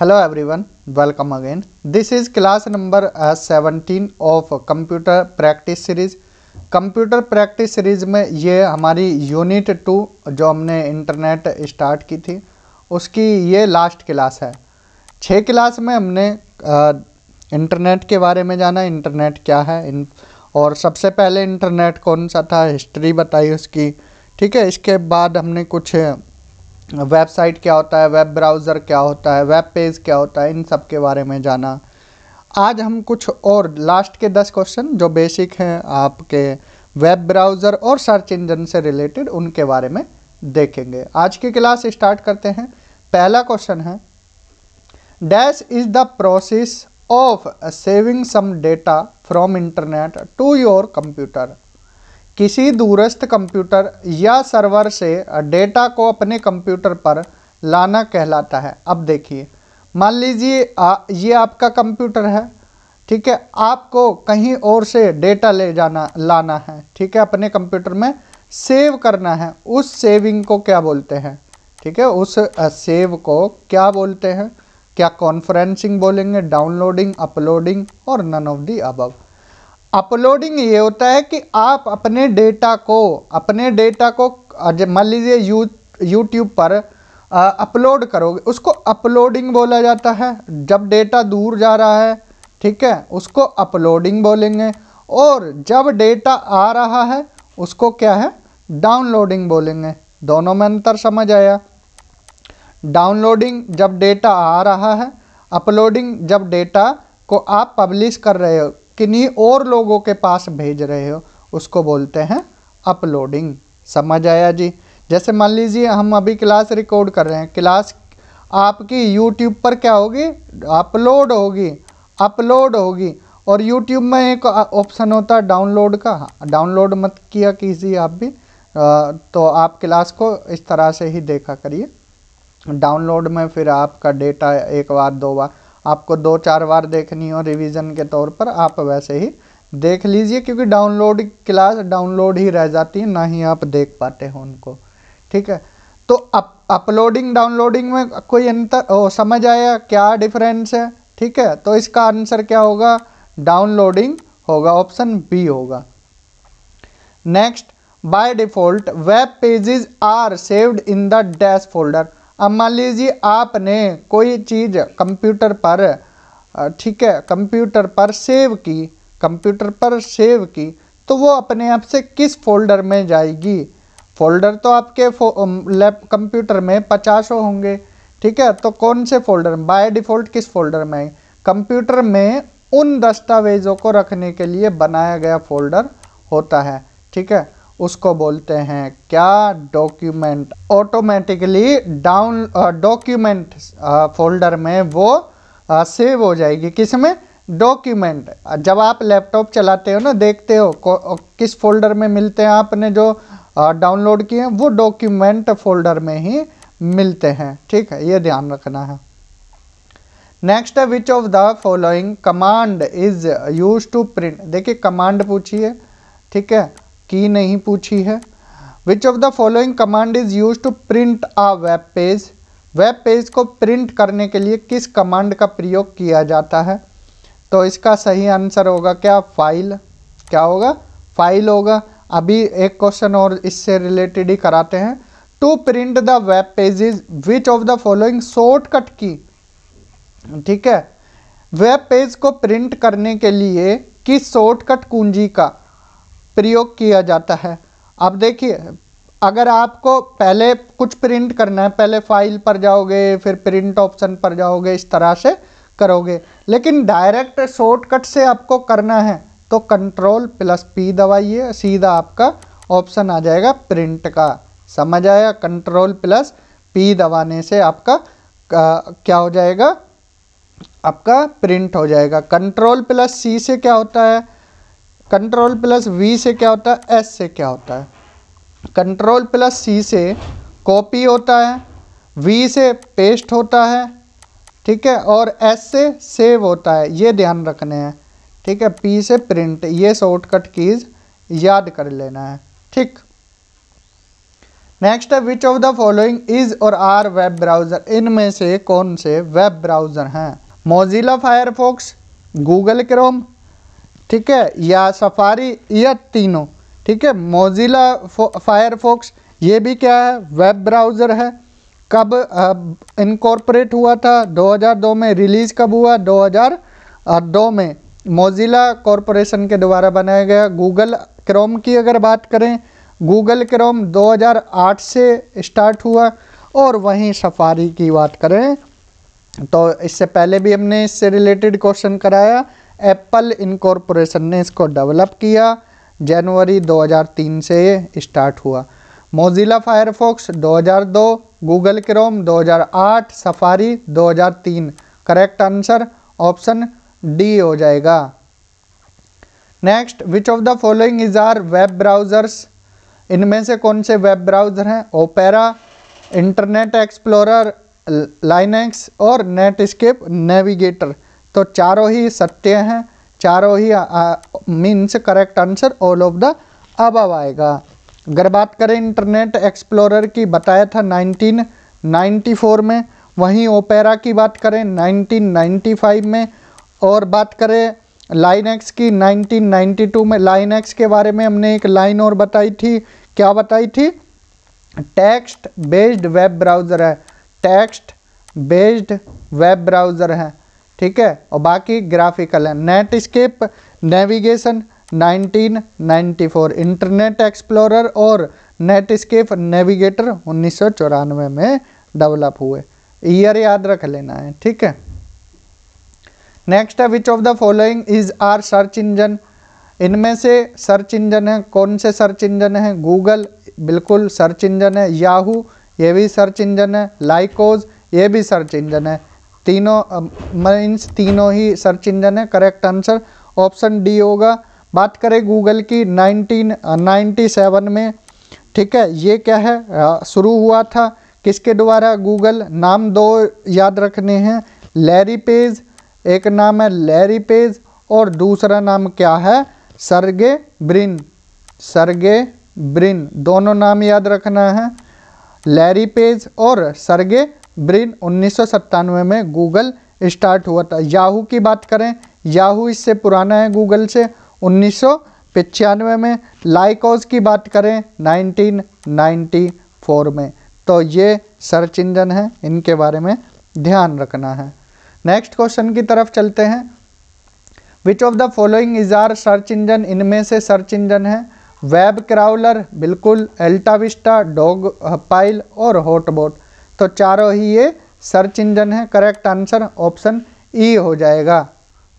Hello everyone, welcome again. This is class number 17 of computer practice series. Computer practice series में ये हमारी unit 2 जो हमने internet start की थी उसकी ये लास्ट क्लास है। 6 क्लास में हमने इंटरनेट के बारे में जाना, इंटरनेट क्या है और सबसे पहले इंटरनेट कौन सा था, हिस्ट्री बताई उसकी। ठीक है, इसके बाद हमने कुछ वेबसाइट क्या होता है, वेब ब्राउज़र क्या होता है, वेब पेज क्या होता है, इन सब के बारे में जाना। आज हम कुछ और लास्ट के 10 क्वेश्चन जो बेसिक हैं आपके वेब ब्राउज़र और सर्च इंजन से रिलेटेड, उनके बारे में देखेंगे। आज की क्लास स्टार्ट करते हैं। पहला क्वेश्चन है, dash is the process of saving some data from internet to your computer. किसी दूरस्थ कंप्यूटर या सर्वर से डेटा को अपने कंप्यूटर पर लाना कहलाता है। अब देखिए, मान लीजिए ये आपका कंप्यूटर है, ठीक है, आपको कहीं और से डेटा लाना है, ठीक है, अपने कंप्यूटर में सेव करना है। उस सेविंग को क्या बोलते हैं? ठीक है, उस सेव को क्या बोलते हैं? क्या कॉन्फ्रेंसिंग बोलेंगे, डाउनलोडिंग, अपलोडिंग और none of the above. Uploading ये होता है कि आप अपने डेटा को मान लीजिए यूट्यूब पर अपलोड करोगे, उसको अपलोडिंग बोला जाता है। जब डेटा दूर जा रहा है, ठीक है, उसको अपलोडिंग बोलेंगे। और जब डेटा आ रहा है उसको क्या है? डाउनलोडिंग बोलेंगे। दोनों में अंतर समझ आया? डाउनलोडिंग जब डेटा आ रहा है, अपलोडिंग जब डेटा को आप पब्लिश कर रहे हो, किन्हीं और लोगों के पास भेज रहे हो, उसको बोलते हैं अपलोडिंग। समझ आया जी? जैसे मान लीजिए हम अभी क्लास रिकॉर्ड कर रहे हैं, क्लास आपकी यूट्यूब पर क्या होगी? अपलोड होगी। और यूट्यूब में एक ऑप्शन होता है डाउनलोड का। डाउनलोड मत किया कीजिए आप भी, तो आप क्लास को इस तरह से ही देखा करिए। डाउनलोड में फिर आपका डेटा एक बार दो बार, आपको 2-4 बार देखनी हो रिवीजन के तौर पर, आप वैसे ही देख लीजिए, क्योंकि क्लास डाउनलोड ही रह जाती है, ना ही आप देख पाते हो उनको। ठीक है, तो अपलोडिंग डाउनलोडिंग में कोई अंतर समझ आया क्या डिफरेंस है? ठीक है, तो इसका आंसर क्या होगा? डाउनलोडिंग होगा, ऑप्शन बी होगा। Next, by default web pages are saved in the dash folder. अब मान लीजिए आपने कोई चीज़ कंप्यूटर पर, ठीक है, कंप्यूटर पर सेव की, तो वो अपने आप से किस फोल्डर में जाएगी? फोल्डर तो आपके कंप्यूटर में 50 होंगे, ठीक है, तो कौन से फोल्डर में बाय डिफ़ॉल्ट किस फोल्डर में? कंप्यूटर में उन दस्तावेज़ों को रखने के लिए बनाया गया फोल्डर होता है, ठीक है, उसको बोलते हैं क्या? डॉक्यूमेंट। ऑटोमेटिकली डॉक्यूमेंट फोल्डर में वो सेव हो जाएगी। किस में? डॉक्यूमेंट। जब आप लैपटॉप चलाते हो ना, देखते हो किस फोल्डर में मिलते हैं, आपने जो डाउनलोड किए हैं वो डॉक्यूमेंट फोल्डर में ही मिलते हैं। ठीक है, ये ध्यान रखना है। नेक्स्ट है, which of the following command is use to print. देखिए, कमांड पूछी है, ठीक है, की नहीं पूछी है। Which of the following command is use to print a web page. Web page को प्रिंट करने के लिए किस कमांड का प्रयोग किया जाता है? तो इसका सही आंसर होगा क्या? फाइल। क्या होगा? फाइल होगा। अभी एक क्वेश्चन और इससे रिलेटेड ही कराते हैं। To print the web pages which of the following shortcut key. ठीक है, वेब पेज को प्रिंट करने के लिए किस शॉर्टकट कुंजी का प्रयोग किया जाता है? अब देखिए, अगर आपको पहले कुछ प्रिंट करना है, पहले फाइल पर जाओगे, फिर प्रिंट ऑप्शन पर जाओगे, इस तरह से करोगे। लेकिन डायरेक्ट शॉर्टकट से आपको करना है तो Ctrl+P दबाइए, सीधा आपका ऑप्शन आ जाएगा प्रिंट का। समझ आया? Ctrl+P दबाने से आपका क्या हो जाएगा? आपका प्रिंट हो जाएगा। Ctrl+C से क्या होता है? Ctrl+V से क्या होता है? S से क्या होता है? Ctrl+C से कॉपी होता है, V से पेस्ट होता है, ठीक है, और S से सेव होता है। ये ध्यान रखने हैं, ठीक है। P से प्रिंट, ये शॉर्टकट कीज याद कर लेना है, ठीक। नेक्स्ट है which of the following is और आर वेब ब्राउज़र, इनमें से कौन से वेब ब्राउज़र हैं? मोजिला फायरफॉक्स, गूगल क्रोम, ठीक है, या सफारी, या तीनों। ठीक है, मोजिला फायरफॉक्स ये भी क्या है? वेब ब्राउज़र है। कब इनकॉर्पोरेट हुआ था? 2002 में। रिलीज़ कब हुआ? 2002 में मोजिला कॉरपोरेशन के द्वारा बनाया गया। गूगल क्रोम की अगर बात करें, गूगल क्रोम 2008 से स्टार्ट हुआ। और वहीं सफारी की बात करें तो इससे पहले भी हमने इससे रिलेटेड क्वेश्चन कराया। एप्पल इनकॉर्पोरेशन ने इसको डेवलप किया, जनवरी 2003 से ये स्टार्ट हुआ। Mozilla Firefox 2002, Google Chrome 2008, Safari 2003। Correct answer option D हो जाएगा। Next, which of the following is are web browsers, इनमें से कौन से वेब ब्राउज़र हैं? ओपेरा, इंटरनेट एक्सप्लोरर, लाइनेक्स और नेटस्केप नेविगेटर। तो चारों ही सत्य हैं, चारों ही means correct answer all of the above आएगा। अगर बात करें इंटरनेट एक्सप्लोरर की, बताया था 1994 में। वहीं ओपेरा की बात करें 1995 में। और बात करें लाइनेक्स की 1992 में। लाइनेक्स के बारे में हमने एक लाइन और बताई थी, क्या बताई थी? टेक्स्ट बेस्ड वेब ब्राउज़र है, टेक्स्ट बेस्ड वेब ब्राउज़र है। ठीक है, और बाकी ग्राफिकल है। नेटस्केप नेविगेशन 1994, इंटरनेट एक्सप्लोरर और नेटस्केप नेविगेटर 1994 में डेवलप हुए। ईयर याद रख लेना है। ठीक है, नेक्स्ट है which of the following is are search engine, इनमें से सर्च इंजन है, कौन से सर्च इंजन है? गूगल बिल्कुल सर्च इंजन है, याहू ये भी सर्च इंजन है, लाइकोज ये भी सर्च इंजन है। तीनों मीन्स तीनों ही सर्च इंजन है। करेक्ट आंसर ऑप्शन डी होगा। बात करें गूगल की 1997 में। ठीक है, ये क्या है? शुरू हुआ था किसके द्वारा? गूगल। नाम दो याद रखने हैं, लैरी पेज, एक नाम है लैरी पेज और दूसरा नाम क्या है? Sergey Brin. सर्गे ब्रिन, दोनों नाम याद रखना है, लैरी पेज और सर्गे ब्रिन। 1997 में गूगल स्टार्ट हुआ था। याहू की बात करें, याहू इससे पुराना है गूगल से, 1995 में। लाइकोज की बात करें 1994 में। तो ये सर्च इंजन है, इनके बारे में ध्यान रखना है। नेक्स्ट क्वेश्चन की तरफ चलते हैं। Which of the following is are search engine, इनमें से सर्च इंजन है? वेब क्राउलर बिल्कुल, अल्टा विस्टा, डॉग पाइल और हॉटबॉट। तो चारों ही ये सर्च इंजन है। करेक्ट आंसर ऑप्शन ई हो जाएगा।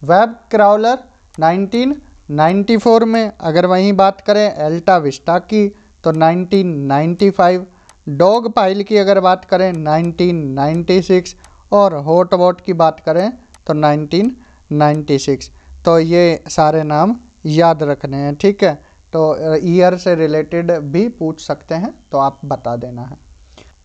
वेब क्राउलर 1994 में। अगर वहीं बात करें अल्टा विस्टा की तो 1995, डॉग पाइल की अगर बात करें 1996 और हॉटबॉट की बात करें तो 1996। तो ये सारे नाम याद रखने हैं। ठीक है, तो ईयर से रिलेटेड भी पूछ सकते हैं, तो आप बता देना है।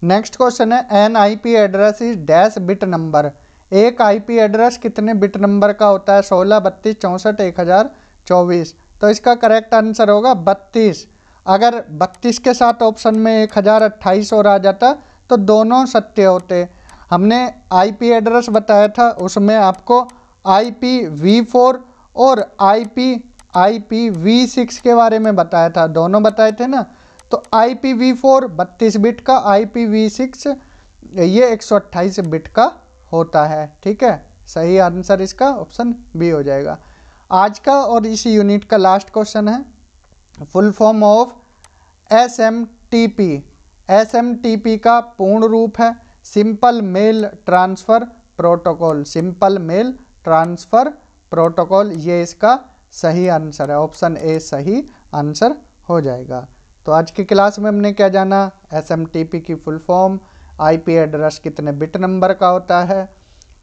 नेक्स्ट क्वेश्चन है N IP address is dash bit number, एक आईपी एड्रेस कितने बिट नंबर का होता है? 16, 32, 64, 1024। तो इसका करेक्ट आंसर होगा 32। अगर 32 के साथ ऑप्शन में 1028 और आ जाता तो दोनों सत्य होते। हमने आईपी एड्रेस बताया था, उसमें आपको IPv4 और IPv6 के बारे में बताया था, दोनों बताए थे ना। तो IPv4 32 बिट का, IPv6 ये 128 बिट का होता है। ठीक है, सही आंसर इसका ऑप्शन बी हो जाएगा। आज का और इस यूनिट का लास्ट क्वेश्चन है, full form of SMTP। SMTP का पूर्ण रूप है simple mail transfer protocol. Simple mail transfer protocol, ये इसका सही आंसर है। ऑप्शन ए सही आंसर हो जाएगा। तो आज की क्लास में हमने क्या जाना? SMTP की फुल फॉर्म, IP एड्रेस कितने बिट नंबर का होता है,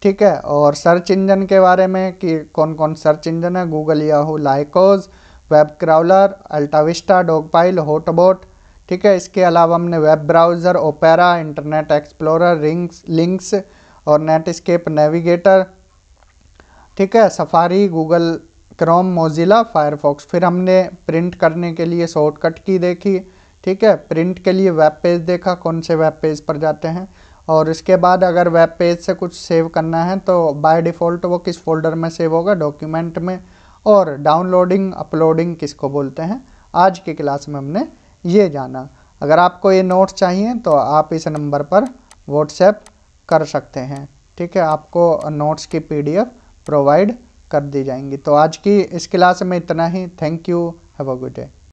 ठीक है, और सर्च इंजन के बारे में कि कौन कौन सर्च इंजन है, Google, Yahoo, Lycos, web crawler, AltaVista, Dogpile, HotBot. ठीक है, इसके अलावा हमने web browser, Opera, Internet Explorer, Lynx और नेटस्केप नेविगेटर, ठीक है, Safari, Google Chrome, Mozilla Firefox. फिर हमने प्रिंट करने के लिए शॉर्टकट की देखी, ठीक है। प्रिंट के लिए वेब पेज देखा, कौन से वेब पेज पर जाते हैं, और इसके बाद अगर वेब पेज से कुछ सेव करना है तो बाय डिफ़ॉल्ट वो किस फोल्डर में सेव होगा, डॉक्यूमेंट में, और डाउनलोडिंग अपलोडिंग किसको बोलते हैं। आज की क्लास में हमने ये जाना। अगर आपको ये नोट्स चाहिए तो आप इस नंबर पर व्हाट्सएप कर सकते हैं, ठीक है। आपको नोट्स की PDF प्रोवाइड कर दी जाएंगी। तो आज की इस क्लास में इतना ही। Thank you, have a good day.